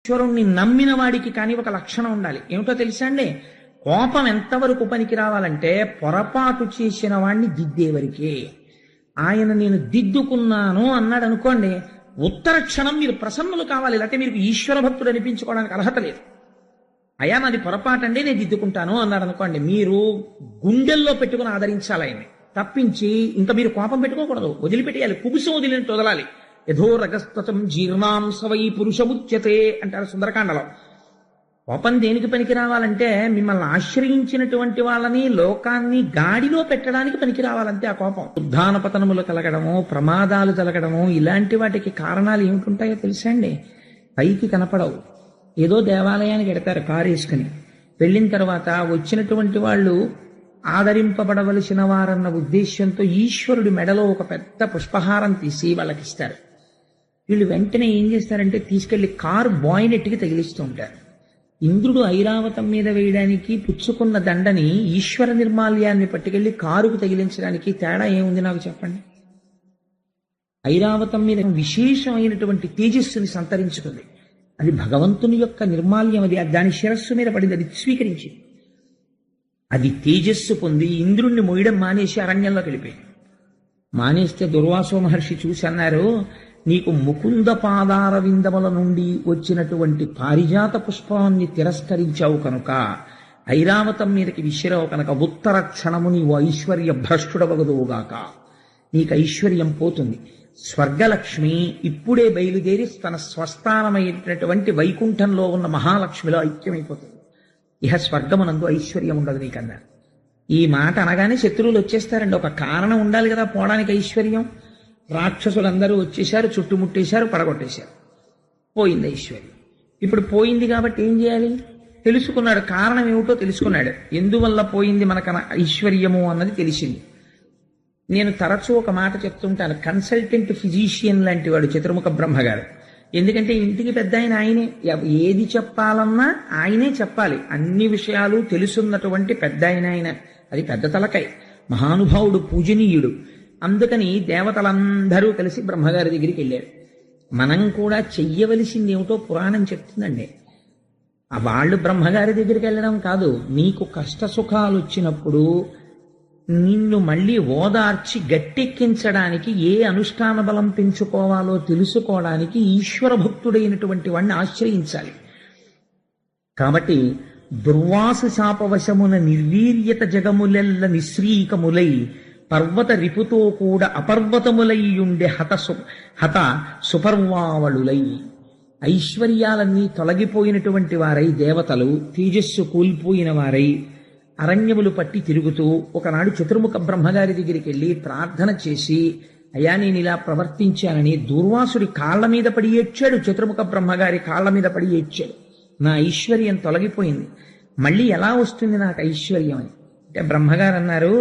ఈశ్వరుణ్ణి నమ్మిన వాడికి కానీ ఒక లక్షణం ఉండాలి. ఏమిటో తెలుసా అండి? కోపం ఎంతవరకు పనికి రావాలంటే పొరపాటు చేసిన వాడిని దిద్దేవరికే. ఆయన నేను దిద్దుకున్నాను అన్నాడు అనుకోండి, ఉత్తర క్షణం మీరు ప్రసన్నులు కావాలి, లేకపోతే మీరు ఈశ్వర భక్తుడు అనిపించుకోవడానికి అర్హత లేదు. అయ్యా నాది పొరపాటండి నేను దిద్దుకుంటాను అన్నాడు అనుకోండి, మీరు గుండెల్లో పెట్టుకుని ఆదరించాలి ఆయన్ని, తప్పించి ఇంకా మీరు కోపం పెట్టుకోకూడదు, వదిలిపెట్టేయాలి, కుబుసం వదిలినట్టు వదలాలి. యథో రగస్తతం జీర్ణాంసవై పురుషముచ్యతే అంటారు సుందరకాండలో. కోపం దేనికి పనికి రావాలంటే మిమ్మల్ని ఆశ్రయించినటువంటి వాళ్ళని లోకాన్ని గాడిలో పెట్టడానికి పనికి రావాలంటే ఆ కోపం. ఉద్ధాన పతనములు కలగడము, ప్రమాదాలు జరగడము, ఇలాంటి వాటికి కారణాలు ఏమిటుంటాయో తెలుసా అండి? పైకి కనపడవు. ఏదో దేవాలయానికి ఎడతారు కారు వేసుకుని, వెళ్ళిన తర్వాత వచ్చినటువంటి వాళ్ళు ఆదరింపబడవలసిన వారన్న ఉద్దేశ్యంతో ఈశ్వరుడి మెడలో ఒక పెద్ద పుష్పహారం తీసి వాళ్ళకి ఇస్తారు. వీళ్ళు వెంటనే ఏం చేస్తారంటే తీసుకెళ్లి కారు బాయినెట్కి తగిలిస్తూ ఉంటారు. ఇంద్రుడు ఐరావతం మీద వేయడానికి పుచ్చుకున్న దండని ఈశ్వర నిర్మాల్యాన్ని పట్టుకెళ్లి కారుకు తగిలించడానికి తేడా ఏముంది నాకు చెప్పండి? ఐరావతం మీద విశేషమైనటువంటి తేజస్సుని సంతరించుకుంది. అది భగవంతుని యొక్క నిర్మాల్యం. అది దాని శిరస్సు మీద పడింది, అది స్వీకరించింది. అది తేజస్సు పొంది ఇంద్రుణ్ణి మోయడం మానేసి అరణ్యంలోకి వెళ్ళిపోయింది. మానేస్తే దుర్వాసో మహర్షి చూసి అన్నారు, నీకు ముకుంద పాదార విందముల నుండి వచ్చినటువంటి పారిజాత పుష్పాన్ని తిరస్కరించావు కనుక, ఐరావతం మీదకి విసిరావు కనుక ఉత్తర క్షణము నీవు ఐశ్వర్య భ్రష్టుడవగదువుగాక, నీకు ఐశ్వర్యం పోతుంది. స్వర్గలక్ష్మి ఇప్పుడే బయలుదేరి తన స్వస్థానమైనటువంటి వైకుంఠంలో ఉన్న మహాలక్ష్మిలో ఐక్యమైపోతుంది. ఇహ స్వర్గమునందు ఐశ్వర్యం ఉండదు నీకన్నారు. ఈ మాట అనగానే శత్రువులు వచ్చేస్తారండి. ఒక కారణం ఉండాలి కదా పోవడానికి ఐశ్వర్యం. రాక్షసులందరూ వచ్చేశారు, చుట్టుముట్టేశారు, పడగొట్టేశారు, పోయింది ఐశ్వర్యం. ఇప్పుడు పోయింది కాబట్టి ఏం చేయాలి? తెలుసుకున్నాడు, కారణం ఏమిటో తెలుసుకున్నాడు. ఎందువల్ల పోయింది మనకు ఐశ్వర్యము అన్నది తెలిసింది. నేను తరచూ ఒక మాట చెప్తుంటాను, కన్సల్టెంట్ ఫిజీషియన్ లాంటి వాడు చతుర్ముఖ బ్రహ్మగారు. ఎందుకంటే ఇంటికి పెద్ద ఆయనే, ఏది చెప్పాలన్నా ఆయనే చెప్పాలి. అన్ని విషయాలు తెలుసున్నటువంటి పెద్ద ఆయన. అది పెద్ద తలకాయ, మహానుభావుడు, పూజనీయుడు. అందుకని దేవతలందరూ కలిసి బ్రహ్మగారి దగ్గరికి వెళ్ళారు. మనం కూడా చెయ్యవలసింది ఏమిటో పురాణం చెప్తుందండి. వాళ్ళు బ్రహ్మగారి దగ్గరికి వెళ్ళడం కాదు, నీకు కష్ట సుఖాలు వచ్చినప్పుడు నిన్ను మళ్ళీ ఓదార్చి గట్టెక్కించడానికి ఏ అనుష్ఠాన బలం పెంచుకోవాలో తెలుసుకోవడానికి ఈశ్వర భక్తుడైనటువంటి వాడిని ఆశ్రయించాలి. కాబట్టి దుర్వాస శాపవశమున నిర్వీర్యత జగములెల్ల నిశ్రీకములై పర్వత రిపుతో కూడా అపర్వతములయ్యుండే హత సుపర్వావళులై, ఐశ్వర్యాలన్నీ తొలగిపోయినటువంటి వారై దేవతలు తేజస్సు కోల్పోయిన వారై అరణ్యములు పట్టి తిరుగుతూ ఒకనాడు చతుర్ముఖ బ్రహ్మగారి దగ్గరికి వెళ్ళి ప్రార్థన చేసి, అయ్యా నేను ఇలా ప్రవర్తించానని దూర్వాసుడి కాళ్ల మీద పడి ఏడ్చాడు. చతుర్ముఖ బ్రహ్మగారి కాళ్ల మీద పడి ఏడ్చాడు, నా ఐశ్వర్యం తొలగిపోయింది, మళ్ళీ ఎలా వస్తుంది నాకు ఐశ్వర్యం అని. అంటే బ్రహ్మగారు అన్నారు,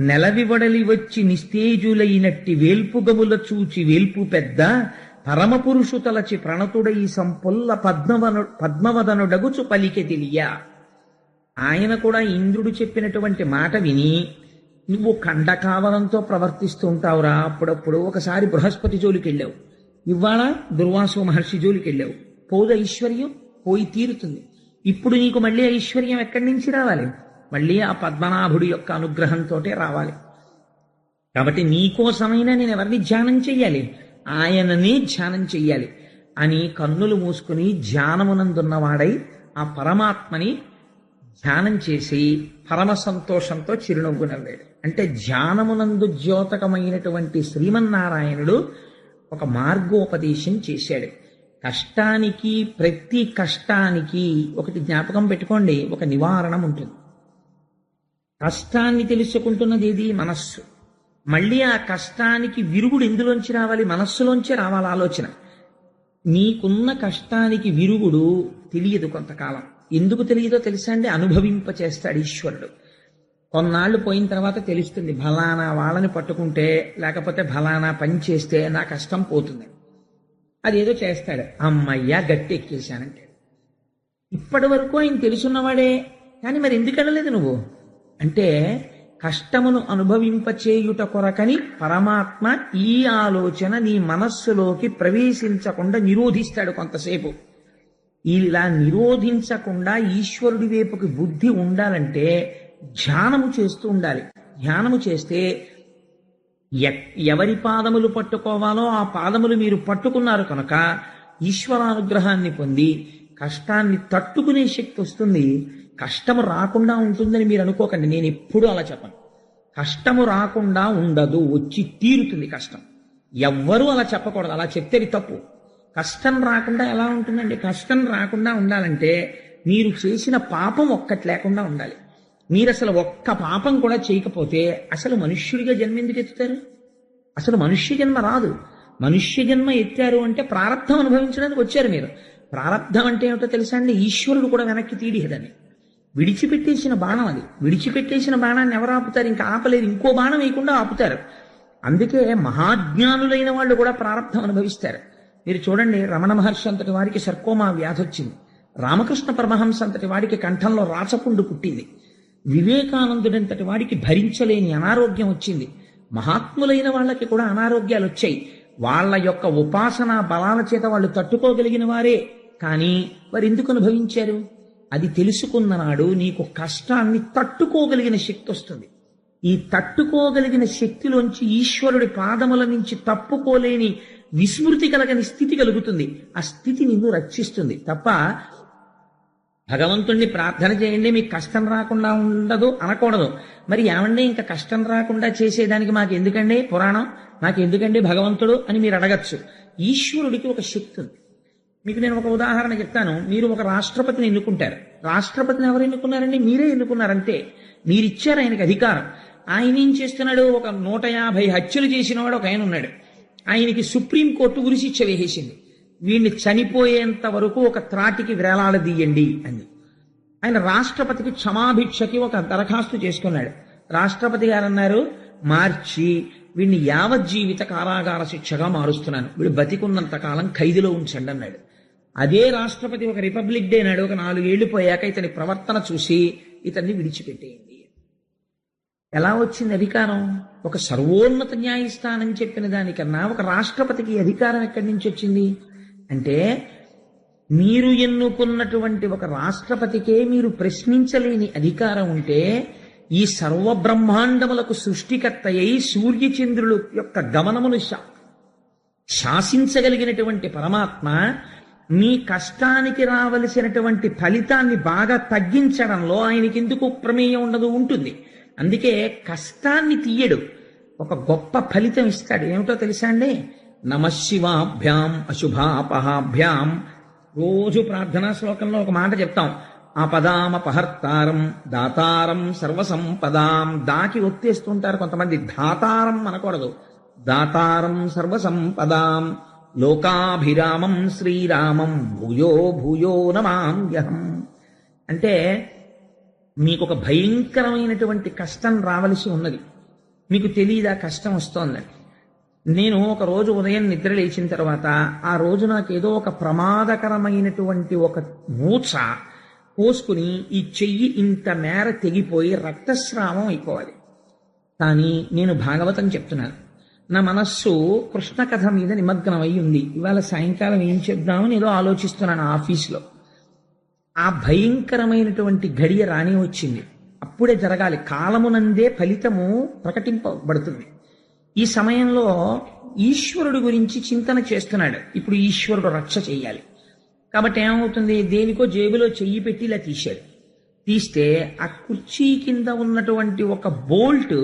నెలవివడలి వచ్చి నిస్తేజులైనట్టి వేల్పుగముల చూచి వేల్పు పెద్ద పరమపురుషు తలచి ప్రణతుడై సంపుల్ల పద్మవదనుడగుచు పలికె తెలియ. ఆయన కూడా ఇంద్రుడు చెప్పినటువంటి మాట విని, నువ్వు ఖండకావలంతో ప్రవర్తిస్తూ ఉంటావురా, అప్పుడప్పుడు ఒకసారి బృహస్పతి జోలికి వెళ్ళావు, ఇవాళ దుర్వాసో మహర్షి జోలికి వెళ్ళావు, పోదు ఐశ్వర్యం, పోయి తీరుతుంది. ఇప్పుడు నీకు మళ్ళీ ఐశ్వర్యం ఎక్కడి నుంచి రావాలి? మళ్ళీ ఆ పద్మనాభుడి యొక్క అనుగ్రహంతో రావాలి. కాబట్టి నీకోసమైనా నేను ఎవరిని ధ్యానం చెయ్యాలి? ఆయననే ధ్యానం చెయ్యాలి అని కన్నులు మూసుకుని ధ్యానమునందున్నవాడై ఆ పరమాత్మని ధ్యానం చేసి పరమ సంతోషంతో చిరునవ్వు నవ్వాడు. అంటే ధ్యానమునందు ద్యోతకమైనటువంటి శ్రీమన్నారాయణుడు ఒక మార్గోపదేశం చేశాడు. కష్టానికి, ప్రతి కష్టానికి ఒకటి జ్ఞాపకం పెట్టుకోండి, ఒక నివారణం ఉంటుంది. కష్టాన్ని తెలుసుకుంటున్నది ఏది? మనస్సు. మళ్ళీ ఆ కష్టానికి విరుగుడు ఎందులోంచి రావాలి? మనస్సులోంచే రావాలి ఆలోచన. నీకున్న కష్టానికి విరుగుడు తెలియదు కొంతకాలం. ఎందుకు తెలియదో తెలుసా అండి? అనుభవింప చేస్తాడు ఈశ్వరుడు. కొన్నాళ్ళు పోయిన తర్వాత తెలుస్తుంది, ఫలానా వాళ్ళని పట్టుకుంటే లేకపోతే ఫలానా పని చేస్తే నా కష్టం పోతుంది. అదేదో చేస్తాడు, అమ్మయ్యా గట్టి ఎక్కేశానంటే. ఇప్పటి వరకు ఆయన తెలుసున్నవాడే, కానీ మరి ఎందుకు వెళ్ళలేదు నువ్వు అంటే, కష్టమును అనుభవింపచేయుట కొరకని పరమాత్మ ఈ ఆలోచన నీ మనస్సులోకి ప్రవేశించకుండా నిరోధిస్తాడు కొంతసేపు. ఇలా నిరోధించకుండా ఈశ్వరుడి వైపుకి బుద్ధి ఉండాలంటే ధ్యానము చేస్తూ ఉండాలి. ధ్యానము చేస్తే ఎవరి పాదములు పట్టుకోవాలో ఆ పాదములు మీరు పట్టుకున్నారు కనుక ఈశ్వరానుగ్రహాన్ని పొంది కష్టాన్ని తట్టుకునే శక్తి వస్తుంది. కష్టము రాకుండా ఉంటుందని మీరు అనుకోకండి, నేను ఎప్పుడూ అలా చెప్పను. కష్టము రాకుండా ఉండదు, వచ్చి తీరుతుంది కష్టం. ఎవ్వరూ అలా చెప్పకూడదు, అలా చెప్తే తప్పు. కష్టం రాకుండా ఎలా ఉంటుందండి? కష్టం రాకుండా ఉండాలంటే మీరు చేసిన పాపం ఒక్కటి లేకుండా ఉండాలి. మీరు అసలు ఒక్క పాపం కూడా చేయకపోతే అసలు మనుష్యుడిగా జన్మ ఎందుకు ఎత్తుతారు? అసలు మనుష్య జన్మ రాదు. మనుష్య జన్మ ఎత్తారు అంటే ప్రారంధం అనుభవించడానికి వచ్చారు మీరు. ప్రారంధం అంటే ఏమిటో తెలుసా అండి? ఈశ్వరుడు కూడా వెనక్కి తీడిహదని విడిచిపెట్టేసిన బాణం అది. విడిచిపెట్టేసిన బాణాన్ని ఎవరు ఆపుతారు? ఇంకా ఆపలేదు, ఇంకో బాణం వేయకుండా ఆపుతారు. అందుకే మహాజ్ఞానులైన వాళ్ళు కూడా ప్రారంధం అనుభవిస్తారు. మీరు చూడండి, రమణ మహర్షి అంతటి వారికి సర్కోమా వ్యాధి వచ్చింది. రామకృష్ణ పరమహంస అంతటి వాడికి కంఠంలో రాచపుండు పుట్టింది. వివేకానందుడంతటి వాడికి భరించలేని అనారోగ్యం వచ్చింది. మహాత్ములైన వాళ్ళకి కూడా అనారోగ్యాలు వచ్చాయి. వాళ్ళ యొక్క ఉపాసనా బలాల చేత వాళ్ళు తట్టుకోగలిగిన వారే. కానీ వారు ఎందుకు అనుభవించారు? అది తెలుసుకున్న నాడు నీకు కష్టాన్ని తట్టుకోగలిగిన శక్తి వస్తుంది. ఈ తట్టుకోగలిగిన శక్తిలోంచి ఈశ్వరుడి పాదముల నుంచి తప్పుకోలేని విస్మృతి కలగని స్థితి కలుగుతుంది. ఆ స్థితి నిన్ను రక్షిస్తుంది తప్ప భగవంతుణ్ణి ప్రార్థన చేయండి మీకు కష్టం రాకుండా ఉండదు అనకూడదు. మరి ఏమండి ఇంకా కష్టం రాకుండా చేసేదానికి మాకు ఎందుకండి పురాణం, మాకు ఎందుకండి భగవంతుడు అని మీరు అడగచ్చు. ఈశ్వరుడికి ఒక శక్తి ఉంది. మీకు నేను ఒక ఉదాహరణ చెప్తాను. మీరు ఒక రాష్ట్రపతిని ఎన్నుకుంటారు. రాష్ట్రపతిని ఎవరు ఎన్నుకున్నారండి? మీరే ఎన్నుకున్నారంతే. మీరిచ్చారు ఆయనకి అధికారం. ఆయన ఏం చేస్తున్నాడు? ఒక 150 హత్యలు చేసిన వాడు ఒక ఆయన ఉన్నాడు. ఆయనకి సుప్రీంకోర్టు ఉరిశిక్ష వేసేసింది. వీడిని చనిపోయేంత వరకు ఒక త్రాటికి వేలాడదీయండి అని. ఆయన రాష్ట్రపతికి క్షమాభిక్షకి ఒక దరఖాస్తు చేసుకున్నాడు. రాష్ట్రపతి గారు అన్నారు, మార్చి వీడిని యావజ్జీవిత కారాగార శిక్షగా మారుస్తున్నాను, వీడు బతికున్నంత కాలం ఖైదులో ఉంచండి అన్నాడు. అదే రాష్ట్రపతి ఒక రిపబ్లిక్ డే నాడు ఒక 4 ఏళ్లు పోయాక ఇతని ప్రవర్తన చూసి ఇతన్ని విడిచిపెట్టేయండి. ఎలా వచ్చింది అధికారం? ఒక సర్వోన్నత న్యాయస్థానం చెప్పిన దానికన్నా ఒక రాష్ట్రపతికి అధికారం ఎక్కడి నుంచి వచ్చింది అంటే, మీరు ఎన్నుకున్నటువంటి ఒక రాష్ట్రపతికే మీరు ప్రశ్నించలేని అధికారం ఉంటే, ఈ సర్వబ్రహ్మాండములకు సృష్టికర్త అయి సూర్యచంద్రుల యొక్క గమనమును శాసించగలిగినటువంటి పరమాత్మ మీ కష్టానికి రావలసినటువంటి ఫలితాన్ని బాగా తగ్గించడంలో ఆయనకి ఎందుకు ప్రమేయం ఉండదు? ఉంటుంది. అందుకే కష్టాన్ని తీయడు, ఒక గొప్ప ఫలితం ఇస్తాడు. ఏమిటో తెలుసా అండి? నమశివాభ్యాం అశుభాపహాభ్యాం. రోజు ప్రార్థనా శ్లోకంలో ఒక మాట చెప్తాం, ఆపదామపహర్తారం దాతారం సర్వసంపదాం. దాకి ఒత్తేస్తుంటారు కొంతమంది, దాతారం అనకూడదు, దాతారం సర్వసంపదాం. లోకాభిరామం శ్రీరామం భూయో భూయో నమామ్యహం. అంటే మీకు ఒక భయంకరమైనటువంటి కష్టం రావలసి ఉన్నది, మీకు తెలియదా కష్టం వస్తోందని. నేను ఒక రోజు ఉదయం నిద్ర లేచిన తర్వాత ఆ రోజు నాకేదో ఒక ప్రమాదకరమైనటువంటి ఒక ఊచ పోసుకుని ఈ చెయ్యి ఇంత మేర తెగిపోయి రక్తస్రావం అయిపోవాలి. కానీ నేను భాగవతం చెప్తున్నాను, నా మనస్సు కృష్ణ కథ మీద నిమగ్నం అయి ఉంది. ఇవాళ సాయంకాలం ఏం చెప్దామని ఏదో ఆలోచిస్తున్నాను ఆఫీసులో. ఆ భయంకరమైనటువంటి ఘడియ రాని వచ్చింది. అప్పుడే జరగాలి, కాలమునందే ఫలితము ప్రకటింపబడుతుంది. ఈ సమయంలో ఈశ్వరుడు గురించి చింతన చేస్తున్నాడు. ఇప్పుడు ఈశ్వరుడు రక్ష చెయ్యాలి కాబట్టి ఏమవుతుంది? దేనికో జేబులో చెయ్యి పెట్టి ఇలా తీశాడు. తీస్తే ఆ కుర్చీ కింద ఉన్నటువంటి ఒక బోల్ట్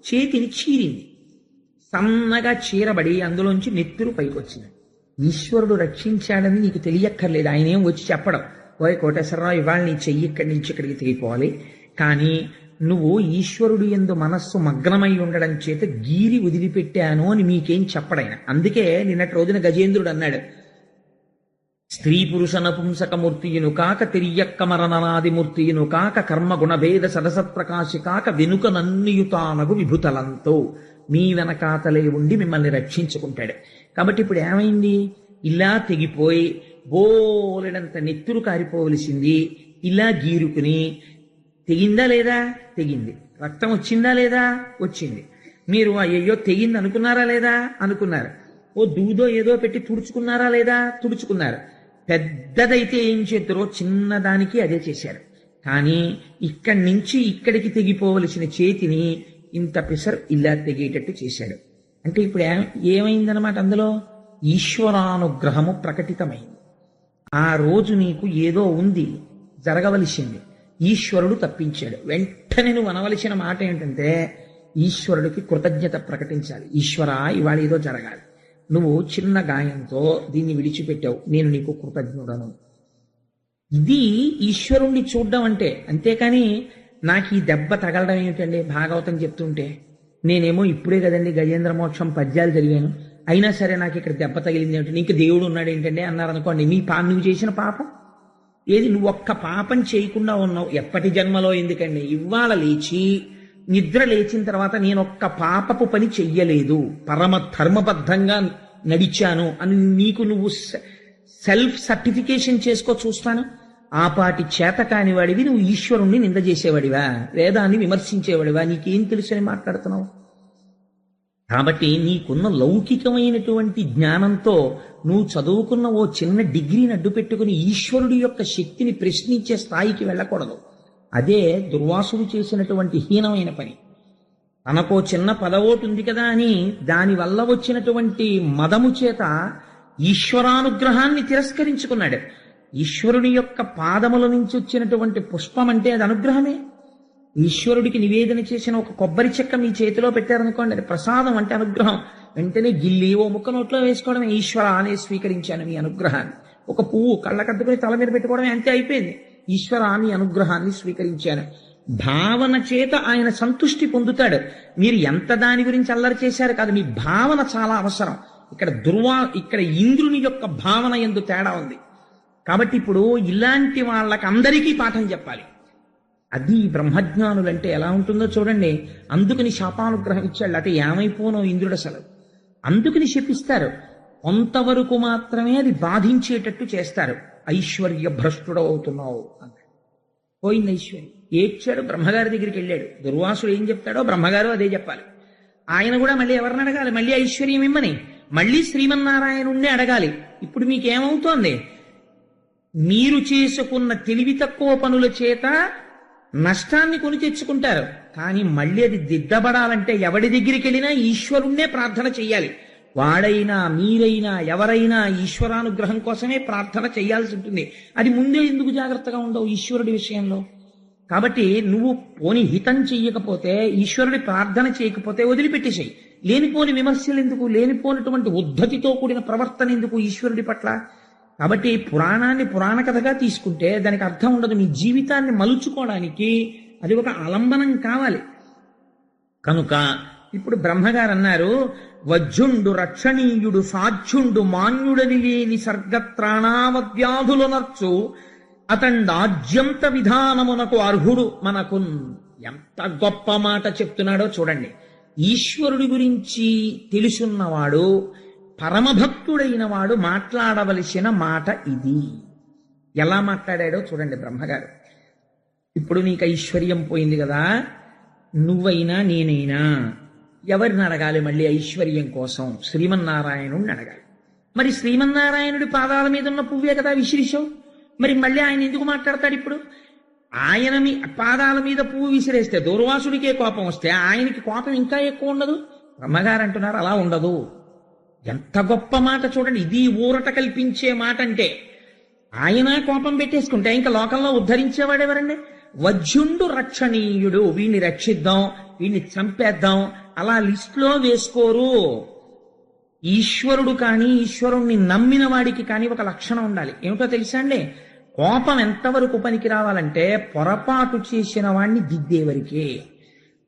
చేతిని చీరింది. సన్నగా చీరబడి అందులోంచి నెత్తురు పైకి వచ్చింది. ఈశ్వరుడు రక్షించాడని నీకు తెలియక్కర్లేదు, ఆయన ఏం వచ్చి చెప్పడం, ఓయ్ కోటేశ్వరరావు ఇవాళ నీ చెయ్యి ఇక్కడి నుంచి ఇక్కడికి తెగిపోవాలి. కానీ నువ్వు ఈశ్వరుడు యందు మనస్సు మగ్నమై ఉండడం చేత గీరి వదిలిపెట్టాను అని మీకేం చెప్పడైన. అందుకే నిన్నటి రోజున గజేంద్రుడు అన్నాడు, స్త్రీ పురుష నపుంసకమూర్తియును కాక తిరియక్కమరణనాదిమూర్తియును కాక కర్మ గుణభేద సదసత్ప్రకాశి కాక వెనుక నన్నియుతానగు విభుతలంతో మీ వెనకాతలే ఉండి మిమ్మల్ని రక్షించుకుంటాడు. కాబట్టి ఇప్పుడు ఏమైంది? ఇలా తెగిపోయి బోలెడంత నెత్తురు కారిపోవలసింది ఇలా గీరుకుని, తెగిందా లేదా? తెగింది. రక్తం వచ్చిందా లేదా? వచ్చింది. మీరు అయ్యో తెగింది అనుకున్నారా లేదా? అనుకున్నారు. ఓ దూదో ఏదో పెట్టి తుడుచుకున్నారా లేదా? తుడుచుకున్నారు. పెద్దదైతే ఏం చేద్దరో చిన్నదానికి అదే చేశారు. కానీ ఇక్కడి నుంచి ఇక్కడికి తెగిపోవలసిన చేతిని ఇంత పిసర్ ఇలా తెగేటట్టు చేశాడు. అంటే ఇప్పుడు ఏమైందనమాట, అందులో ఈశ్వరానుగ్రహము ప్రకటితమైంది. ఆ రోజు నీకు ఏదో ఉంది, జరగవలసింది, ఈశ్వరుడు తప్పించాడు. వెంటనే నువ్వు అనవలసిన మాట ఏంటంటే ఈశ్వరుడికి కృతజ్ఞత ప్రకటించాలి. ఈశ్వర, ఇవాళ ఏదో జరగాలి, నువ్వు చిన్న గాయంతో దీన్ని విడిచిపెట్టావు, నేను నీకు కృతజ్ఞుడను. ఇది ఈశ్వరుణ్ణి చూడడం అంటే. అంతేకాని నాకు ఈ దెబ్బ తగలడం ఏమిటండి, భాగవతం చెప్తుంటే నేనేమో ఇప్పుడే కదండి గజేంద్ర మోక్షం పద్యాలు చదివాను, అయినా సరే నాకు ఇక్కడ దెబ్బ తగిలింది ఏమిటి, నీకు దేవుడు ఉన్నాడు ఏంటండి అన్నారనుకోండి, నువ్వు చేసిన పాపం ఏది? నువ్వు ఒక్క పాపం చేయకుండా ఉన్నావు. ఎప్పటి జన్మలో ఎందుకండి, ఇవాళ లేచి నిద్ర లేచిన తర్వాత నేను ఒక్క పాపపు పని చెయ్యలేదు, పరమ ధర్మబద్ధంగా నడిచాను అని నీకు నువ్వు సెల్ఫ్ సర్టిఫికేషన్ చేసుకో చూస్తాను. ఆ పాటి చేత కానివాడివి నువ్వు ఈశ్వరుణ్ణి నింద చేసేవాడివా, వేదాన్ని విమర్శించేవాడివా, నీకేం తెలుసని మాట్లాడుతున్నావు? కాబట్టి నీకున్న లౌకికమైనటువంటి జ్ఞానంతో నువ్వు చదువుకున్న ఓ చిన్న డిగ్రీని అడ్డు పెట్టుకుని ఈశ్వరుడి యొక్క శక్తిని ప్రశ్నించే స్థాయికి వెళ్ళకూడదు. అదే దుర్వాసుడు చేసినటువంటి హీనమైన పని. తనకో చిన్న పదవోటు ఉంది కదా అని దానివల్ల వచ్చినటువంటి మదము చేత ఈశ్వరానుగ్రహాన్ని తిరస్కరించుకున్నాడు. ఈశ్వరుని యొక్క పాదముల నుంచి వచ్చినటువంటి పుష్పం అంటే అది అనుగ్రహమే. ఈశ్వరుడికి నివేదన చేసిన ఒక కొబ్బరి చెక్క మీ చేతిలో పెట్టారనుకోండి, అది ప్రసాదం అంటే అనుగ్రహం. వెంటనే గిల్లి ఓ ముక్క నోట్లో వేసుకోవడమే, ఈశ్వర అనే స్వీకరించాను మీ అనుగ్రహాన్ని. ఒక పువ్వు కళ్ళకద్దుకుని తల మీద పెట్టుకోవడమే, అంతే అయిపోయింది. ఈశ్వర మీ అనుగ్రహాన్ని స్వీకరించాను. భావన చేత ఆయన సంతుష్టి పొందుతాడు. మీరు ఎంత దాని గురించి అల్లరి చేశారు కాదు, మీ భావన చాలా అవసరం. ఇక్కడ ఇంద్రుని యొక్క భావన ఎందు తేడా ఉంది. కాబట్టి ఇప్పుడు ఇలాంటి వాళ్ళకి అందరికీ పాఠం చెప్పాలి. అది బ్రహ్మజ్ఞానులంటే ఎలా ఉంటుందో చూడండి. అందుకని శాపానుగ్రహం ఇచ్చాడు, అంటే ఏమైపోనో ఇంద్రుడు అసలు. అందుకని శపిస్తారు. కొంతవరకు మాత్రమే అది బాధించేటట్టు చేస్తారు. ఐశ్వర్య భ్రష్టుడవుతున్నావు అన్నాడు. పోయింది ఐశ్వర్యం. ఏడ్చాడు, బ్రహ్మగారి దగ్గరికి వెళ్ళాడు. దుర్వాసుడు ఏం చెప్తాడో బ్రహ్మగారు అదే చెప్పాలి. ఆయన కూడా మళ్ళీ ఎవరిని అడగాలి? మళ్ళీ ఐశ్వర్యం ఇమ్మని, మళ్ళీ శ్రీమన్నారాయణుణ్ణి అడగాలి. ఇప్పుడు మీకేమవుతోంది? మీరు చేసుకున్న తెలివి తక్కువ పనుల చేత నష్టాన్ని కొని తెచ్చుకుంటారు. కానీ మళ్ళీ అది దిద్దబడాలంటే ఎవడి దగ్గరికి వెళ్ళినా ఈశ్వరుణ్ణే ప్రార్థన చెయ్యాలి. వాడైనా మీరైనా ఎవరైనా ఈశ్వరానుగ్రహం కోసమే ప్రార్థన చేయాల్సి ఉంటుంది. అది ముందే ఎందుకు జాగ్రత్తగా ఉండవు ఈశ్వరుడి విషయంలో? కాబట్టి నువ్వు పోని హితం చెయ్యకపోతే, ఈశ్వరుడి ప్రార్థన చేయకపోతే వదిలిపెట్టేసేయి. లేనిపోని విమర్శలు ఎందుకు, లేనిపోనటువంటి ఉద్ధతితో కూడిన ప్రవర్తన ఎందుకు ఈశ్వరుడి పట్ల? కాబట్టి పురాణాన్ని పురాణ కథగా తీసుకుంటే దానికి అర్థం ఉండదు. మీ జీవితాన్ని మలుచుకోవడానికి అది ఒక ఆలంబనం కావాలి. కనుక ఇప్పుడు బ్రహ్మగారు అన్నారు, వజ్జుండు రక్షణీయుడు సాధ్యుండు మాన్యుడని లేని సర్గత్రాణావద్వ్యాధుల నర్చు అతండాజ్యంత విధానమునకు అర్హుడు మనకు. ఎంత గొప్ప మాట చెప్తున్నాడో చూడండి. ఈశ్వరుడి గురించి తెలుసున్నవాడు, పరమభక్తుడైన వాడు మాట్లాడవలసిన మాట ఇది. ఎలా మాట్లాడాడో చూడండి బ్రహ్మగారు. ఇప్పుడు నీకు ఐశ్వర్యం పోయింది కదా, నువ్వైనా నేనైనా ఎవరిని అడగాలి మళ్ళీ ఐశ్వర్యం కోసం? శ్రీమన్నారాయణుడిని అడగాలి. మరి శ్రీమన్నారాయణుడి పాదాల మీద ఉన్న పువ్వే కదా విసిరిశావు, మరి మళ్ళీ ఆయన ఎందుకు మాట్లాడతాడు? ఇప్పుడు ఆయన పాదాల మీద పువ్వు విసిరేస్తే దూర్వాసుడికే కోపం వస్తే ఆయనకి కోపం ఇంకా ఎక్కువ ఉండదు? బ్రహ్మగారు అంటున్నారు అలా ఉండదు. ఎంత గొప్ప మాట చూడండి. ఇది ఊరట కల్పించే మాట. అంటే ఆయన కోపం పెట్టేసుకుంటే ఇంకా లోకంలో ఉద్ధరించేవాడెవరండి? వజ్జుండు రక్షణీయుడు, వీడిని రక్షిద్దాం, వీడిని చంపేద్దాం అలా లిస్టులో వేసుకోరు. ఈశ్వరుడు కానీ ఈశ్వరుణ్ణి నమ్మిన వాడికి కానీ ఒక లక్షణం ఉండాలి. ఏమిటో తెలుసా అండి? కోపం ఎంతవరకు పనికి రావాలంటే పొరపాటు చేసిన వాడిని దిద్దేవరికే.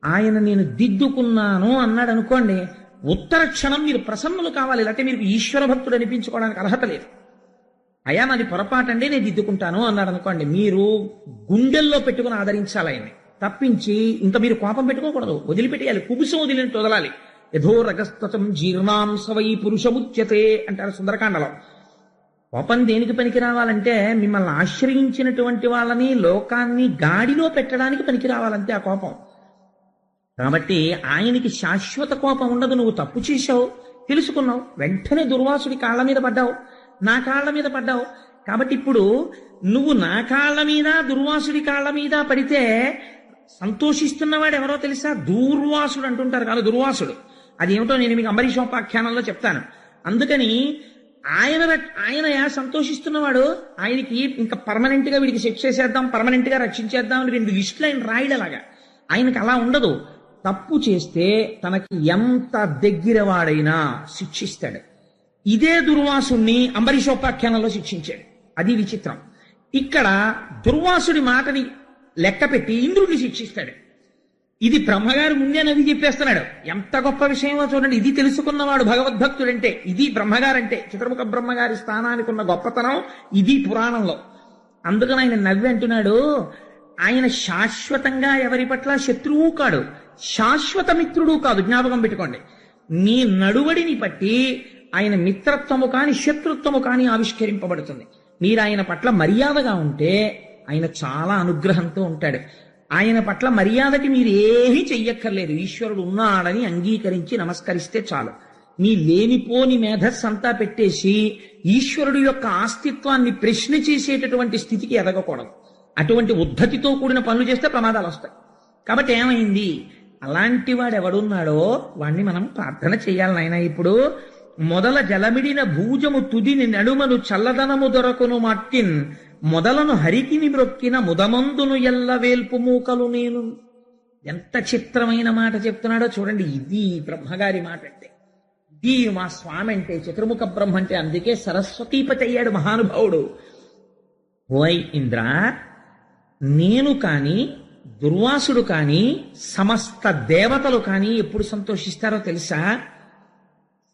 ఆయన నేను దిద్దుకున్నాను అన్నాడు అనుకోండి, ఉత్తర క్షణం మీరు ప్రసన్నులు కావాలి. లేకపోతే మీరు ఈశ్వర భక్తుడు అనిపించుకోవడానికి అర్హత లేదు. అయా నాది పొరపాటండి నేను దిద్దుకుంటాను అన్నాడు అనుకోండి, మీరు గుండెల్లో పెట్టుకుని ఆదరించాలి ఆయన్ని, తప్పించి ఇంకా మీరు కోపం పెట్టుకోకూడదు. వదిలిపెట్టేయాలి, కుబుసం వదిలినట్టు వదలాలి. యథో రగస్తతం జీర్ణాంసవై పురుషముచ్యతే అంటారు సుందరకాండలో. కోపం దేనికి పనికి రావాలంటే మిమ్మల్ని ఆశ్రయించినటువంటి వాళ్ళని, లోకాన్ని గాడిలో పెట్టడానికి పనికి రావాలంటే ఆ కోపం. కాబట్టి ఆయనకి శాశ్వత కోపం ఉండదు. నువ్వు తప్పు చేశావు, తెలుసుకున్నావు, వెంటనే దుర్వాసుడి కాళ్ళ మీద పడ్డావు, నా కాళ్ళ మీద పడ్డావు. కాబట్టి ఇప్పుడు నువ్వు నా కాళ్ళ మీద దుర్వాసుడి కాళ్ళ మీద పడితే సంతోషిస్తున్నవాడు ఎవరో తెలుసా? దూర్వాసుడు అంటుంటారు కాదు, దుర్వాసుడు. అదేమిటో నేను మీకు అంబరీషోపాఖ్యానంలో చెప్తాను. అందుకని ఆయన సంతోషిస్తున్నవాడు, ఆయనకి ఇంకా పర్మనెంట్ గా వీడికి శిక్ష చేసేద్దాం, పర్మనెంట్ గా రక్షించేద్దాం అని 2 లిస్టులు ఆయన రాయడలాగా. ఆయనకి అలా ఉండదు. తప్పు చేస్తే తనకి ఎంత దగ్గర వాడైనా శిక్షిస్తాడు. ఇదే దుర్వాసుణ్ణి అంబరీషోపాఖ్యానంలో శిక్షించాడు. అది విచిత్రం. ఇక్కడ దుర్వాసుడి మాటని లెక్క పెట్టి ఇంద్రుడిని శిక్షిస్తాడు. ఇది బ్రహ్మగారు ముందే నది చెప్పేస్తున్నాడు. ఎంత గొప్ప విషయమో చూడండి. ఇది తెలుసుకున్నవాడు భగవద్భక్తుడంటే, ఇది బ్రహ్మగారంటే, చిత్రముఖ బ్రహ్మగారి స్థానానికి ఉన్న గొప్పతనం ఇది పురాణంలో. అందుకని ఆయన నవ్వి అంటున్నాడు, ఆయన శాశ్వతంగా ఎవరి పట్ల శత్రువు కాడు, శాశ్వత మిత్రుడు కాదు. జ్ఞాపకం పెట్టుకోండి. నీ నడువడిని బట్టి ఆయన మిత్రత్వము కాని శత్రుత్వము కాని ఆవిష్కరింపబడుతుంది. మీరు ఆయన పట్ల మర్యాదగా ఉంటే ఆయన చాలా అనుగ్రహంతో ఉంటాడు. ఆయన పట్ల మర్యాదకి మీరు ఏమీ చెయ్యక్కర్లేదు. ఈశ్వరుడు ఉన్నాడని అంగీకరించి నమస్కరిస్తే చాలు. మీ లేనిపోని మేధస్సు అంతా పెట్టేసి ఈశ్వరుడు యొక్క ఆస్తిత్వాన్ని ప్రశ్న చేసేటటువంటి స్థితికి ఎదగకూడదు. అటువంటి ఉద్ధతితో కూడిన పనులు చేస్తే ప్రమాదాలు వస్తాయి. కాబట్టి ఏమైంది? అలాంటి వాడు ఎవడున్నాడో వాణ్ణి మనం ప్రార్థన చేయాలి నాయన. ఇప్పుడు మొదల జలమిడిన భూజము తుదిని నడుమను చల్లదనము దొరకును మట్టిన్ మొదలను హరికిని మ్రొక్కిన ముదమందును ఎల్ల వేల్పు మూకలు నేను. ఎంత చిత్రమైన మాట చెప్తున్నాడో చూడండి. ఇది బ్రహ్మగారి మాట అంటే, ఇది మా స్వామి అంటే, చతుర్ముఖ బ్రహ్మ అంటే. అందుకే సరస్వతీపతి అయ్యాడు మహానుభావుడు. ఓయ్ ఇంద్ర, నేను కాని దుర్వాసుడు కాని సమస్త దేవతలు కాని ఎప్పుడు సంతోషిస్తారో తెలుసా?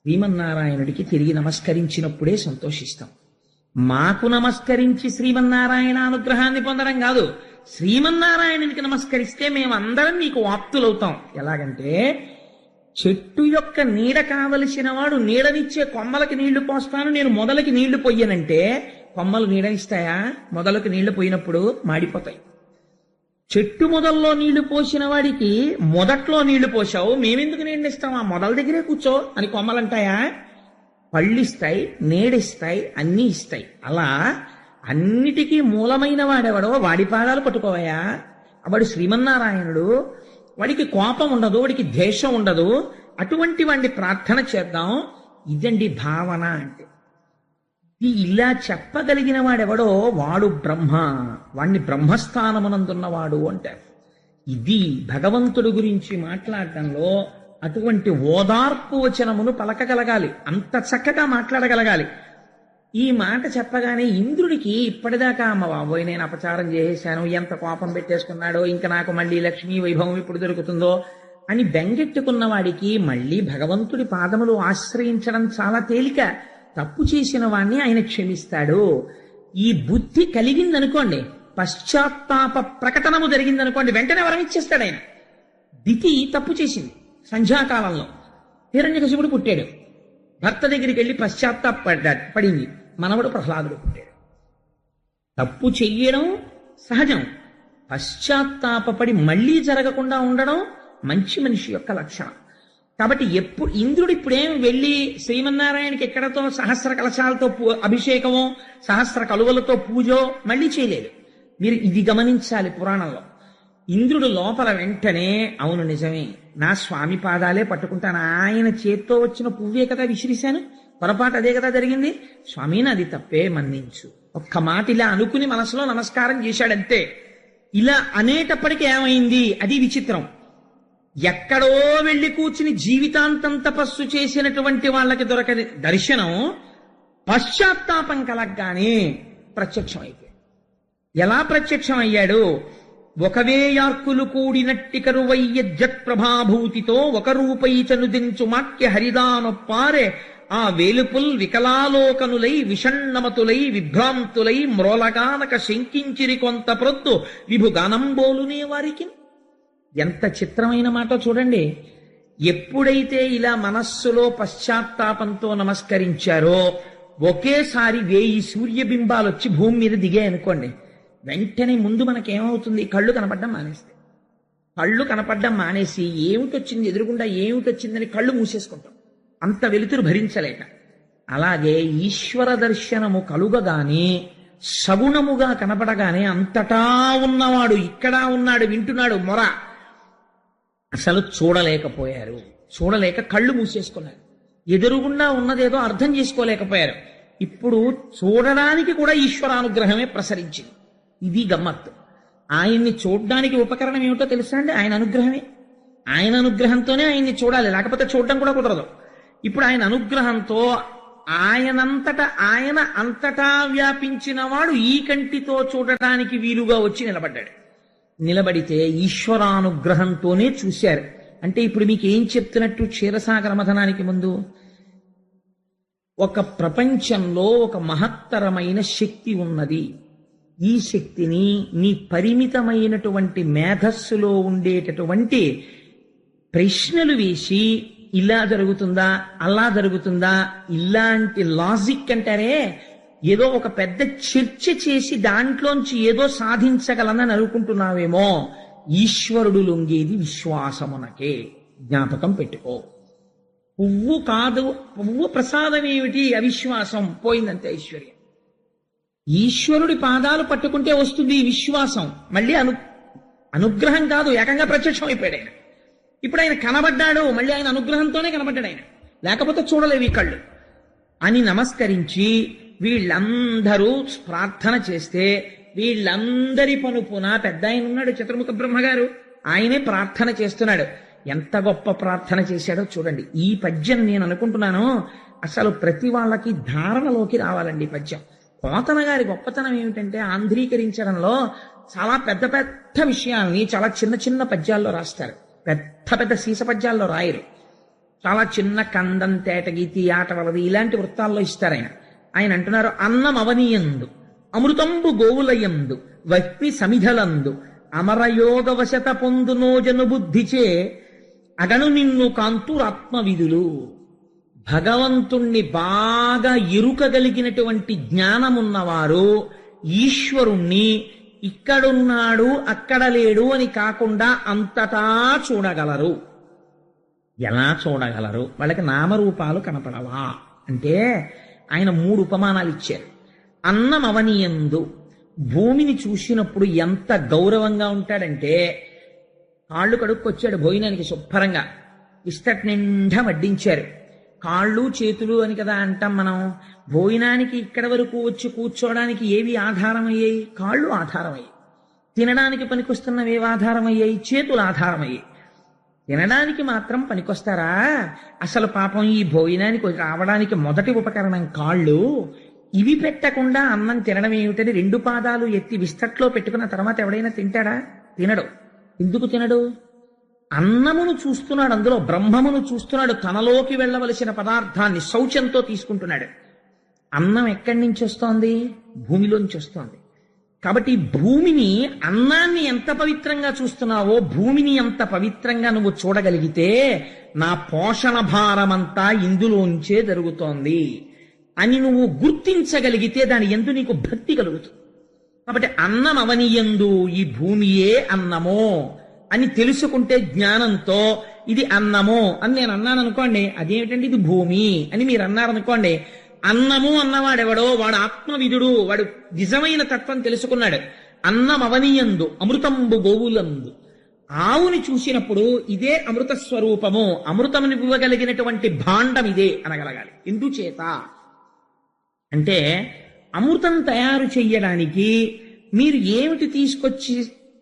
శ్రీమన్నారాయణుడికి తిరిగి నమస్కరించినప్పుడే సంతోషిస్తాం. మాకు నమస్కరించి శ్రీమన్నారాయణ అనుగ్రహాన్ని పొందడం కాదు, శ్రీమన్నారాయణునికి నమస్కరిస్తే మేమందరం నీకు వాప్తులవుతాం. ఎలాగంటే, చెట్టు యొక్క నీడ కావలసిన వాడు నీడనిచ్చే కొమ్మలకి నీళ్లు పోస్తాను, నేను మొదలకి నీళ్లు పొయ్యనంటే కొమ్మలు నీడనిస్తాయా? మొదలకు నీళ్లు పోయినప్పుడు మాడిపోతాయి. చెట్టు మొదల్లో నీళ్లు పోసిన వాడికి మొదట్లో నీళ్లు పోసావు, మేమెందుకు నీళ్ళనిస్తాం, ఆ మొదల దగ్గరే కూర్చో అని కొమ్మలంటాయా? పళ్ళిస్తాయి, నీడిస్తాయి, అన్నీ ఇస్తాయి. అలా అన్నిటికీ మూలమైన వాడెవడో వాడి పాదాలు పట్టుకోవయా. వాడు శ్రీమన్నారాయణుడు. వాడికి కోపం ఉండదు, వాడికి ద్వేషం ఉండదు. అటువంటి వాడిని ప్రార్థన చేద్దాం. ఇదండి భావన అంటే. ఇలా చెప్పగలిగిన వాడెవడో వాడు బ్రహ్మ, వాణ్ణి బ్రహ్మస్థానమునందున్నవాడు అంటారు. ఇది భగవంతుడి గురించి మాట్లాడటంలో అటువంటి ఓదార్పు వచనమును పలకగలగాలి, అంత చక్కగా మాట్లాడగలగాలి. ఈ మాట చెప్పగానే ఇంద్రుడికి ఇప్పటిదాకా అమ్మ బాబోయ్ నేను అపచారం చేసేశాను, ఎంత కోపం పెట్టేసుకున్నాడో, ఇంకా నాకు మళ్ళీ లక్ష్మీ వైభవం ఇప్పుడు దొరుకుతుందో అని బెంగెట్టుకున్న వాడికి మళ్ళీ భగవంతుడి పాదములు ఆశ్రయించడం చాలా తేలిక. తప్పు చేసిన వాణ్ణి ఆయన క్షమిస్తాడు. ఈ బుద్ధి కలిగిందనుకోండి, పశ్చాత్తాప ప్రకటనము జరిగిందనుకోండి, వెంటనే వరం ఇచ్చేస్తాడు ఆయన. దితి తప్పు చేసింది సంధ్యాకాలంలో. హిరణ్యకశిపుడు పుట్టాడు. భర్త దగ్గరికి వెళ్ళి పడింది. మనవడు ప్రహ్లాదుడు పుట్టాడు. తప్పు చెయ్యడం సహజం, పశ్చాత్తాపడి మళ్లీ జరగకుండా ఉండడం మంచి మనిషి యొక్క లక్షణం. కాబట్టి ఇంద్రుడు ఇప్పుడేం వెళ్ళి శ్రీమన్నారాయణకి ఎక్కడతో సహస్ర కలశాలతో అభిషేకమో సహస్ర కలువలతో పూజో మళ్ళీ చేయలేదు. మీరు ఇది గమనించాలి. పురాణంలో ఇంద్రుడు లోపల వెంటనే అవును నిజమే, నా స్వామి పాదాలే పట్టుకుంటాను, ఆయన చేత్తో వచ్చిన పువ్వే కదా విసిరిశాను, పొరపాటు అదే కదా జరిగింది, స్వామి నాది తప్పే మన్నించు. ఒక్క మాట ఇలా అనుకుని మనసులో నమస్కారం చేశాడంతే. ఇలా అనేటప్పటికీ ఏమైంది? అది విచిత్రం. ఎక్కడో వెళ్లి కూర్చుని జీవితాంతం తపస్సు చేసినటువంటి వాళ్ళకి దొరకని దర్శనం పశ్చాత్తాపం కలగ్గానే ప్రత్యక్షమైపోయాడు. ఎలా ప్రత్యక్షమయ్యాడు? ఒకవేయార్కులు కూడినట్టి కరువయ్య జత్ప్రభాభూతితో ఒక రూపై చనుదించు మాట్య హరిదానొప్పారే ఆ వేలుపుల్ వికలాలోకనులై విషణ్ణమతులై విభ్రాంతులై మ్రోలగానక శంకించిరి కొంత ప్రొద్దు విభుగానంబోలునే వారికి. ఎంత చిత్రమైన మాట చూడండి. ఎప్పుడైతే ఇలా మనస్సులో పశ్చాత్తాపంతో నమస్కరించారో ఒకేసారి 1000 సూర్యబింబాలు వచ్చి భూమి మీద దిగాయనుకోండి, వెంటనే ముందు మనకేమవుతుంది? కళ్ళు కనపడ్డం మానేస్తాయి. కళ్ళు కనపడ్డం మానేసి ఏమిటొచ్చింది, ఎదురుగుండా ఏమిటొచ్చిందని కళ్ళు మూసేసుకుంటాం, అంత వెలుతురు భరించలేక. అలాగే ఈశ్వర దర్శనము కలుగగానే సగుణముగా కనపడగానే అంతటా ఉన్నవాడు ఇక్కడ ఉన్నాడు, వింటున్నాడు మొర. అసలు చూడలేకపోయారు, చూడలేక కళ్ళు మూసేసుకున్నారు. ఎదురుగుండా ఉన్నదేదో అర్థం చేసుకోలేకపోయారు. ఇప్పుడు చూడడానికి కూడా ఈశ్వరానుగ్రహమే ప్రసరించింది. ఇది గమ్మత్తు. ఆయన్ని చూడడానికి ఉపకరణం ఏమిటో తెలుసా అండి? ఆయన అనుగ్రహమే. ఆయన అనుగ్రహంతోనే ఆయన్ని చూడాలి, లేకపోతే చూడడం కూడా కుదరదు. ఇప్పుడు ఆయన అనుగ్రహంతో ఆయన అంతటా వ్యాపించిన వాడు ఈ కంటితో చూడటానికి వీలుగా వచ్చి నిలబడ్డాడు. నిలబడితే ఈశ్వరానుగ్రహంతోనే చూశారు. అంటే ఇప్పుడు మీకు ఏం చెప్తున్నట్టు క్షీరసాగర మథనానికి ముందు? ఒక ప్రపంచంలో ఒక మహత్తరమైన శక్తి ఉన్నది. ఈ శక్తిని నీ పరిమితమైనటువంటి మేధస్సులో ఉండేటటువంటి ప్రశ్నలు వేసి ఇలా జరుగుతుందా, అలా జరుగుతుందా, ఇలాంటి లాజిక్ అంటారే, ఏదో ఒక పెద్ద చర్చ చేసి దాంట్లోంచి ఏదో సాధించగలనని అనుకుంటున్నావేమో. ఈశ్వరుడు లొంగేది విశ్వాసమునకే, జ్ఞాపకం పెట్టుకో. పువ్వు కాదు, పువ్వు ప్రసాదం ఏమిటి? అవిశ్వాసం, పోయిందంతే ఐశ్వర్యం. ఈశ్వరుడి పాదాలు పట్టుకుంటే వస్తుంది ఈ విశ్వాసం. మళ్ళీ అనుగ్రహం కాదు, ఏకంగా ప్రత్యక్షం అయిపోయాడు ఆయన. ఇప్పుడు ఆయన కనబడ్డాడు, మళ్ళీ ఆయన అనుగ్రహంతోనే కనబడ్డాడు ఆయన, లేకపోతే చూడలేవు ఈ కళ్ళు అని నమస్కరించి వీళ్ళందరూ ప్రార్థన చేస్తే, వీళ్ళందరి పనుపున పెద్ద ఆయన ఉన్నాడు చతుర్ముఖ బ్రహ్మగారు, ఆయనే ప్రార్థన చేస్తున్నాడు. ఎంత గొప్ప ప్రార్థన చేశాడో చూడండి. ఈ పద్యం నేను అనుకుంటున్నాను అసలు ప్రతి వాళ్ళకి ధారణలోకి రావాలండి. పద్యం పోతన గారి గొప్పతనం ఏమిటంటే ఆంధ్రీకరించడంలో చాలా పెద్ద పెద్ద విషయాల్ని చాలా చిన్న చిన్న పద్యాల్లో రాస్తారు. పెద్ద పెద్ద సీస పద్యాల్లో రాయరు. చాలా చిన్న కందం, తేటగీతి, ఆట వలది ఇలాంటి వృత్తాల్లో ఇస్తారు ఆయన. ఆయన అంటున్నారు, అన్నం అవనీయందు అమృతంబు గోవులయందు వహ్వి సమిధలందు అమరయోగ వశత పొందునోజను బుద్ధిచే అగను నిన్ను కాంతురాత్మవిధులు. భగవంతుణ్ణి బాగా ఎరుకగలిగినటువంటి జ్ఞానమున్నవారు ఈశ్వరుణ్ణి ఇక్కడున్నాడు అక్కడ లేడు అని కాకుండా అంతటా చూడగలరు. ఎలా చూడగలరు? వాళ్ళకి నామరూపాలు కనపడవా అంటే ఆయన 3 ఉపమానాలు ఇచ్చారు. అన్నం అవనీయందు, భూమిని చూసినప్పుడు ఎంత గౌరవంగా ఉంటాడంటే, కాళ్ళు కడుక్కొచ్చాడు భోజనానికి శుభ్రంగా, ఇస్తట్ నిండా వడ్డించారు. కాళ్ళు చేతులు అని కదా అంటాం మనం. భోజనానికి ఇక్కడ వరకు వచ్చి కూర్చోవడానికి ఏవి ఆధారమయ్యాయి? కాళ్ళు ఆధారమయ్యాయి. తినడానికి పనికొస్తున్నవి ఏవి ఆధారమయ్యాయి? చేతులు ఆధారమయ్యాయి. తినడానికి మాత్రం పనికొస్తారా? అసలు పాపం ఈ భోజనానికి రావడానికి మొదటి ఉపకరణం కాళ్ళు. ఇవి పెట్టకుండా అన్నం తినడం ఏమిటని 2 పాదాలు ఎత్తి విస్తట్లో పెట్టుకున్న తర్వాత ఎవడైనా తింటాడా? తినడు. ఎందుకు తినడు? అన్నమును చూస్తున్నాడు, అందులో బ్రహ్మమును చూస్తున్నాడు, తనలోకి వెళ్ళవలసిన పదార్థాన్ని శౌచంతో తీసుకుంటున్నాడు. అన్నం ఎక్కడి నుంచి వస్తోంది? భూమిలోంచి వస్తోంది. కాబట్టి భూమిని, అన్నాన్ని ఎంత పవిత్రంగా చూస్తున్నావో భూమిని ఎంత పవిత్రంగా నువ్వు చూడగలిగితే నా పోషణ భారమంతా ఇందులోంచే జరుగుతోంది అని నువ్వు గుర్తించగలిగితే దాని యందు నీకు భక్తి కలుగుతుంది. కాబట్టి అన్నం అవనియందు, ఈ భూమియే అన్నమో అని తెలుసుకుంటే జ్ఞానంతో ఇది అన్నము అని నేను అన్నాను అనుకోండి, అదేమిటండి ఇది భూమి అని మీరు అన్నారనుకోండి, అన్నము అన్నవాడెవడో వాడు ఆత్మవిధుడు, వాడు నిజమైన తత్వం తెలుసుకున్నాడు. అన్నం అవనీయందు అమృతంబు గోవులందు, ఆవుని చూసినప్పుడు ఇదే అమృత స్వరూపము, అమృతముని ఇవ్వగలిగినటువంటి భాండం ఇదే అనగలగాలి. ఎందుచేత అంటే అమృతం తయారు చెయ్యడానికి మీరు ఏమిటి తీసుకొచ్చి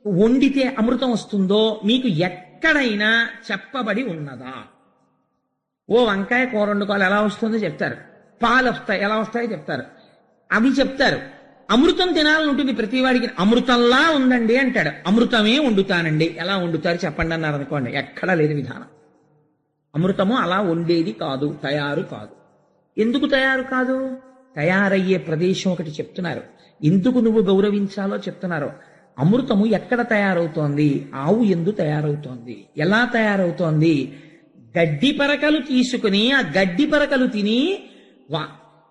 వండితే అమృతం వస్తుందో మీకు ఎక్కడైనా చెప్పబడి ఉన్నదా? ఓ వంకాయ కూర వండుకోవాలి ఎలా వస్తుందో చెప్తారు, పాలు వస్తాయి ఎలా వస్తాయో చెప్తారు, అవి చెప్తారు. అమృతం తినాలని ఉంటుంది ప్రతివాడికి, అమృతంలా ఉందండి అంటాడు, అమృతమే వండుతానండి, ఎలా వండుతారు చెప్పండి అన్నారు అనుకోండి, ఎక్కడా లేదు విధానం. అమృతము అలా వండేది కాదు, తయారు కాదు. ఎందుకు తయారు కాదు? తయారయ్యే ప్రదేశం ఒకటి చెప్తున్నారు, ఎందుకు నువ్వు గౌరవించాలో చెప్తున్నారు. అమృతము ఎక్కడ తయారవుతోంది? ఆవు ఎందు తయారవుతోంది. ఎలా తయారవుతోంది? గడ్డి పరకలు తీసుకుని ఆ గడ్డి పరకలు తిని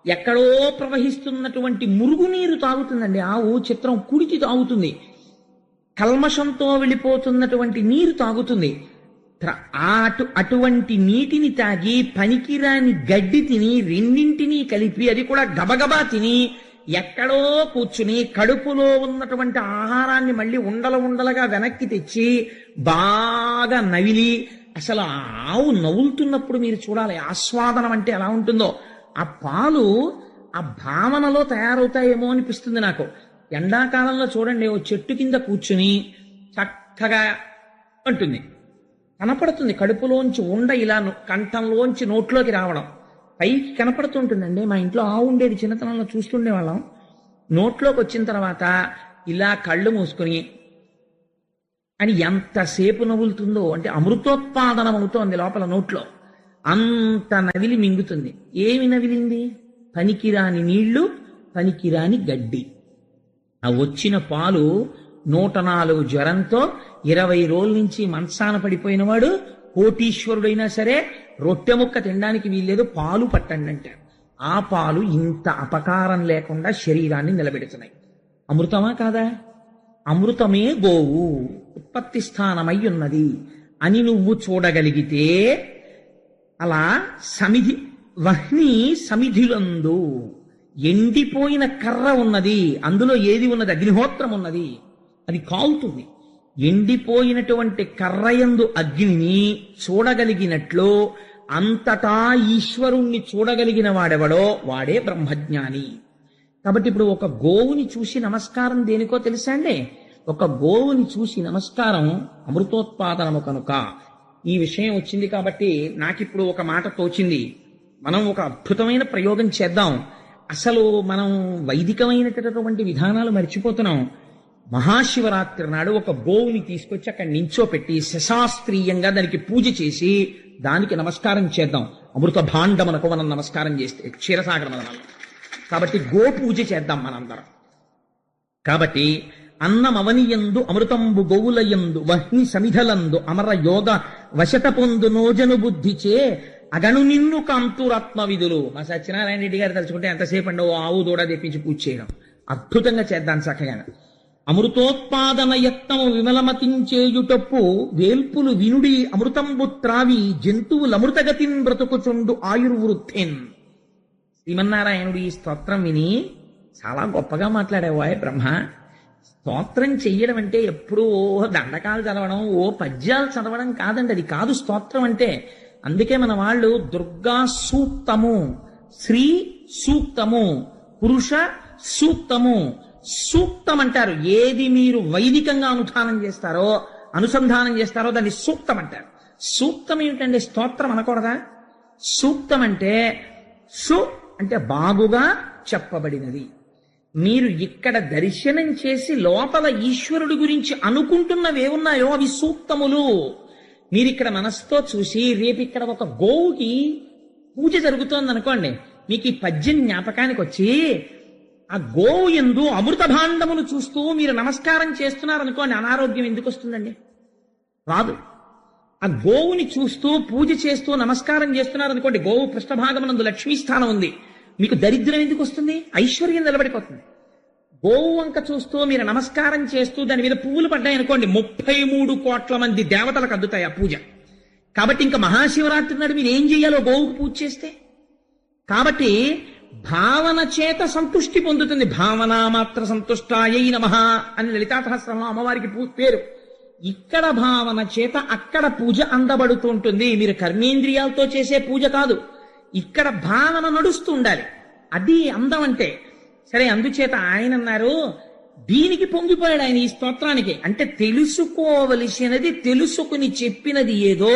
ఎక్కడో ప్రవహిస్తున్నటువంటి మురుగునీరు తాగుతుందండి ఆవు. చిత్రం, కుడితి తాగుతుంది, కల్మషంతో వెళ్ళిపోతున్నటువంటి నీరు తాగుతుంది. అటువంటి నీటిని తాగి పనికిరాని గడ్డి తిని రెండింటినీ కలిపి, అది కూడా గబగబా తిని ఎక్కడో కూర్చుని కడుపులో ఉన్నటువంటి ఆహారాన్ని మళ్ళీ ఉండల ఉండలుగా వెనక్కి తెచ్చి బాగా నవిలి, అసలు ఆ ఆవు నవ్వులుతున్నప్పుడు మీరు చూడాలి ఆస్వాదనం అంటే ఎలా ఉంటుందో. ఆ పాలు ఆ భావనలో తయారవుతాయేమో అనిపిస్తుంది నాకు. ఎండాకాలంలో చూడండి, ఓ చెట్టు కింద కూర్చుని చక్కగా అంటుంది, కనపడుతుంది కడుపులోంచి ఉండ ఇలా కంఠంలోంచి నోట్లోకి రావడం పైకి కనపడుతుంటుందండి. మా ఇంట్లో ఆవు ఉండేది, చిన్నతనంలో చూస్తుండేవాళ్ళం. నోట్లోకి వచ్చిన తర్వాత ఇలా కళ్ళు మూసుకుని అని ఎంతసేపు నవ్వులుతుందో, అంటే అమృతోత్పాదనం అవుతోంది లోపల నోట్లో. అంత నవిలి మింగుతుంది. ఏమి నవిలింది? పనికిరాని నీళ్లు, పనికిరాని గడ్డి. ఆ వచ్చిన పాలు 104 జ్వరంతో 20 రోజుల నుంచి మంచాన పడిపోయినవాడు కోటీశ్వరుడైనా సరే రొట్టె ముక్క తినడానికి వీల్లేదు, పాలు పట్టండి అంటారు. ఆ పాలు ఇంత అపకారం లేకుండా శరీరాన్ని నిలబెడుతున్నాయి. అమృతమా కాదా? అమృతమే గోవు ఉత్పత్తి స్థానమై ఉన్నది అని నువ్వు చూడగలిగితే, అలా సమిధి వహ్ని సమిధిలందు ఎండిపోయిన కర్ర ఉన్నది, అందులో ఏది ఉన్నది? అగ్నిహోత్రం ఉన్నది, అది కాలుతుంది. ఎండిపోయినటువంటి కర్రయందు అగ్నిని చూడగలిగినట్లు అంతటా ఈశ్వరుణ్ణి చూడగలిగిన వాడెవడో వాడే బ్రహ్మజ్ఞాని. కాబట్టి ఇప్పుడు ఒక గోవుని చూసి నమస్కారం దేనికో తెలుసా అండి? ఒక గోవుని చూసి నమస్కారం అమృతోత్పాదనము కనుక. ఈ విషయం వచ్చింది కాబట్టి నాకిప్పుడు ఒక మాట తోచింది. మనం ఒక అద్భుతమైన ప్రయోగం చేద్దాం. అసలు మనం వైదికమైనటువంటి విధానాలు మర్చిపోతున్నాం. మహాశివరాత్రి నాడు ఒక గోవుని తీసుకొచ్చి అక్కడ నించోపెట్టి శశాస్త్రీయంగా దానికి పూజ చేసి దానికి నమస్కారం చేద్దాం. అమృత భాండమునకు మనం నమస్కారం చేస్తే క్షీరసాగర మనం. కాబట్టి గో పూజ చేద్దాం మనందరం. కాబట్టి అన్నమవనియందు అమృతంబు గోవులయందు వహ్ని సమిధలందు అమర యోగ వశత పొందు నోజను బుద్ధిచే అగను నిన్ను కాంతురాత్మ విధులు. మా సత్యనారాయణ రెడ్డి గారు తలుచుకుంటే ఎంతసేపు అండి ఓ ఆవు దూడ తెప్పించి పూజ చేయడం. అద్భుతంగా చేద్దాం చక్కగా. అమృతోత్పాదన యత్నము విమలమతించేయుటప్పు వేల్పులు వినుడి అమృతంబు త్రావి జంతువులు అమృతగతిన్ బ్రతుకుచుండు ఆయుర్వృద్ధిన్. శ్రీమన్నారాయణుడు ఈ స్తోత్రం విని చాలా గొప్పగా మాట్లాడేవాయ్ బ్రహ్మ. స్తోత్రం చెయ్యడం అంటే ఎప్పుడూ దండకాలు చదవడం, ఓ పద్యాలు చదవడం కాదండి. అది కాదు స్తోత్రం అంటే. అందుకే మన వాళ్ళు దుర్గా సూక్తము, శ్రీ సూక్తము, పురుష సూక్తము, సూక్తం అంటారు. ఏది మీరు వైదికంగా అనుసంధానం చేస్తారో దాన్ని సూక్తం అంటారు. సూక్తం ఏమిటండి? స్తోత్రం అనకూడదా? సూక్తం అంటే సు అంటే బాగుగా చెప్పబడినది. మీరు ఇక్కడ దర్శనం చేసి లోపల ఈశ్వరుడి గురించి అనుకుంటున్నవేవున్నాయో అవి సూక్తములు. మీరిక్కడ మనసుతో చూసి రేపు ఇక్కడ ఒక గోవుకి పూజ జరుగుతోంది అనుకోండి, మీకు ఈ పద్యం జ్ఞాపకానికి వచ్చి ఆ గోవు యందు అమృత భాండమును చూస్తూ మీరు నమస్కారం చేస్తున్నారనుకోండి, అనారోగ్యం ఎందుకు వస్తుందండి? రాదు. ఆ గోవుని చూస్తూ పూజ చేస్తూ నమస్కారం చేస్తున్నారనుకోండి, గోవు పృష్ఠభాగమునందు లక్ష్మీ స్థానం ఉంది, మీకు దరిద్రం ఎందుకు వస్తుంది? ఐశ్వర్యం నిలబడిపోతుంది. గోవు వంక చూస్తూ మీరు నమస్కారం చేస్తూ దాని మీద పువ్వులు పడ్డాయనుకోండి, 33 కోట్ల మంది దేవతలకు అందుతాయి ఆ పూజ. కాబట్టి ఇంకా మహాశివరాత్రి నాడు మీరు ఏం చేయాలో గోవుకు పూజ చేస్తే. కాబట్టి భావన చేత సంతుష్టి పొందుతుంది. భావన మాత్ర సంతుష్టాయై నమః అని లలితా సహస్రంలో అమ్మవారికి పేరు. ఇక్కడ భావన చేత అక్కడ పూజ అందబడుతూ ఉంటుంది. మీరు కర్మేంద్రియాలతో చేసే పూజ కాదు, ఇక్కడ భావన నడుస్తూ ఉండాలి. అది అందం అంటే. సరే, అందుచేత ఆయన అన్నారు, దీనికి పొంగిపోయాడు ఆయన ఈ స్తోత్రానికి. అంటే తెలుసుకోవలసినది తెలుసుకుని చెప్పినది ఏదో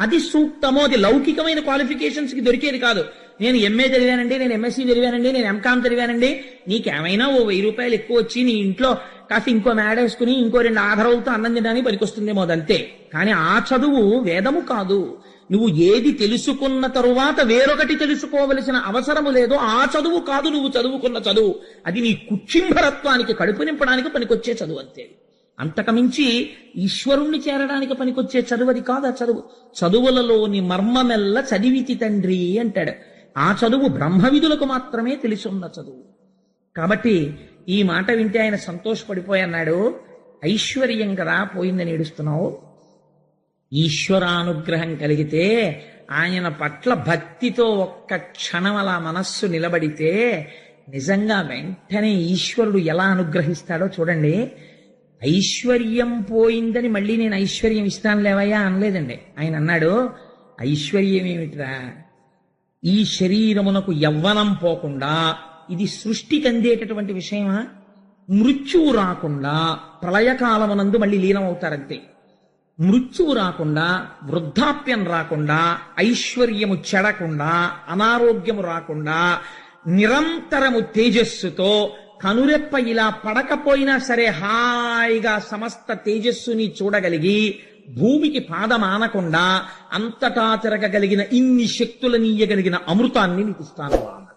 అది సూక్తమో. అది లౌకికమైన క్వాలిఫికేషన్స్ కి దొరికేది కాదు. నేను ఎంఏ చదివానండి, నేను ఎంఎస్సీ చదివానండి, నేను ఎంకామ్ చదివానండి, నీకేమైనా ఓ 1000 రూపాయలు ఎక్కువ వచ్చి నీ ఇంట్లో కాస్త ఇంకో మేడేసుకుని ఇంకో 2 ఆధారాలతో అన్నం తినడానికి పనికొస్తుందేమో, అదంతే. కానీ ఆ చదువు వేదము కాదు. నువ్వు ఏది తెలుసుకున్న తరువాత వేరొకటి తెలుసుకోవలసిన అవసరము లేదో ఆ చదువు కాదు నువ్వు చదువుకున్న చదువు. అది నీ కుక్షింభరత్వానికి, కడుపు నింపడానికి పనికొచ్చే చదువు అంతే. అంతకమించి ఈశ్వరుణ్ణి చేరడానికి పనికొచ్చే చదువు అది కాదు. ఆ చదువు చదువులలోని మర్మమెల్ల చదివితి తండ్రి అంటాడు. ఆ చదువు బ్రహ్మవిధులకు మాత్రమే తెలిసున్న చదువు. కాబట్టి ఈ మాట వింటే ఆయన సంతోషపడిపోయి అన్నాడు, ఐశ్వర్యం కదా పోయిందని ఏడుస్తున్నావు. ఈశ్వరానుగ్రహం కలిగితే, ఆయన పట్ల భక్తితో ఒక్క క్షణం అలా మనస్సు నిలబడితే నిజంగా వెంటనే ఈశ్వరుడు ఎలా అనుగ్రహిస్తాడో చూడండి. ఐశ్వర్యం పోయిందని మళ్ళీ నేను ఐశ్వర్యం ఇస్తాను లేవయ్యా అనలేదండి. ఆయన అన్నాడు, ఐశ్వర్యం ఏమిట్రా, ఈ శరీరమునకు యవ్వనం పోకుండా, ఇది సృష్టికి అందేటటువంటి విషయమా, మృత్యువు రాకుండా ప్రళయకాలమునందు మళ్ళీ లీనమవుతారంతే. మృత్యువు రాకుండా, వృద్ధాప్యం రాకుండా, ఐశ్వర్యము చెడకుండా, అనారోగ్యము రాకుండా, నిరంతరము తేజస్సుతో కనురెప్ప ఇలా పడకపోయినా సరే హాయిగా సమస్త తేజస్సుని చూడగలిగి, భూమికి పాదమానకుండా అంతటా తిరగగలిగిన ఇన్ని శక్తులనీయగలిగిన అమృతాన్ని నీకు ఇస్తాను.